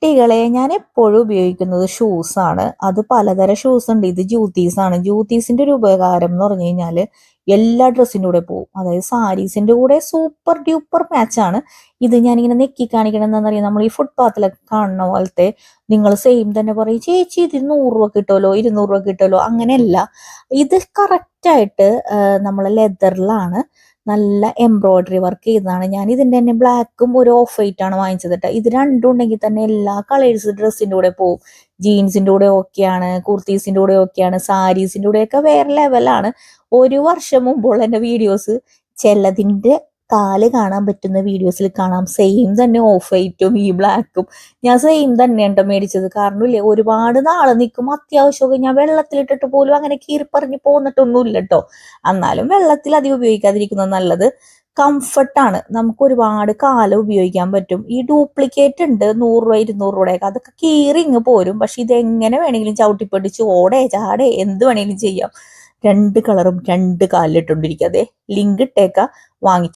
കുട്ടികളെ ഞാൻ എപ്പോഴും ഉപയോഗിക്കുന്നത് ഷൂസാണ്. അത് പലതരം ഷൂസ് ഉണ്ട്. ഇത് ജ്യൂത്തീസാണ്. ജ്യൂത്തീസിന്റെ ഒരു ഉപകാരം എന്ന് പറഞ്ഞു കഴിഞ്ഞാല് എല്ലാ ഡ്രസ്സിന്റെ കൂടെ പോകും. അതായത് സാരീസിന്റെ കൂടെ സൂപ്പർ ഡ്യൂപ്പർ മാച്ചാണ്. ഇത് ഞാനിങ്ങനെ നെക്കി കാണിക്കണം എന്താണെന്നറിയാം, നമ്മൾ ഈ ഫുട്പാത്തിലൊക്കെ കാണുന്ന പോലത്തെ നിങ്ങൾ സെയിം തന്നെ പറയും, ചേച്ചി ഇത് 100 രൂപ കിട്ടുമല്ലോ, 200 രൂപ കിട്ടുമല്ലോ. അങ്ങനെയല്ല, ഇത് കറക്റ്റായിട്ട് നമ്മളെ ലെതറിലാണ് നല്ല എംബ്രോയിഡറി വർക്ക് ചെയ്തതാണ്. ഞാൻ ഇതിന്റെ തന്നെ ബ്ലാക്കും ഒരു ഓഫ് വൈറ്റ് ആണ് വാങ്ങിച്ചത് കേട്ടോ. ഇത് രണ്ടും ഉണ്ടെങ്കിൽ തന്നെ എല്ലാ കളേഴ്സ് ഡ്രസ്സിന്റെ കൂടെ പോകും. ജീൻസിന്റെ കൂടെ ഓക്കെയാണ്, കുർത്തീസിന്റെ കൂടെ ഓക്കെയാണ്, സാരീസിന്റെ കൂടെയൊക്കെ വേറെ ലെവലാണ്. ഒരു വർഷം മുമ്പുള്ള എന്റെ വീഡിയോസ് ചിലതിന്റെ കാല് കാണാൻ പറ്റുന്ന വീഡിയോസിൽ കാണാം സെയിം തന്നെ ഓഫ് വൈറ്റും ഈ ബ്ലാക്കും ഞാൻ സെയിം തന്നെ ഉണ്ടോ മേടിച്ചത്. കാരണം ഇല്ലേ, ഒരുപാട് നാളെ നിൽക്കും. അത്യാവശ്യമൊക്കെ ഞാൻ വെള്ളത്തിലിട്ടിട്ട് പോലും അങ്ങനെ കീറിപ്പറിഞ്ഞ് പോന്നിട്ടൊന്നുമില്ല കേട്ടോ. എന്നാലും വെള്ളത്തിൽ അധികം ഉപയോഗിക്കാതിരിക്കുന്നത് നല്ലത്. കംഫർട്ടാണ്, നമുക്ക് ഒരുപാട് കാലം ഉപയോഗിക്കാൻ പറ്റും. ഈ ഡ്യൂപ്ലിക്കേറ്റ് ഉണ്ട് 100 രൂപ 200 രൂപയൊക്കെ, അതൊക്കെ കീറിങ് പോരും. പക്ഷെ ഇതെങ്ങനെ വേണമെങ്കിലും ചവിട്ടിപ്പൊടിച്ച് ഓടെ ചാടെ എന്ത് വേണമെങ്കിലും ചെയ്യാം. രണ്ട് കളറും രണ്ട് കാലിലിട്ടുകൊണ്ടിരിക്കുക. അതെ, ലിങ്ക് ഇട്ടേക്ക, വാങ്ങി.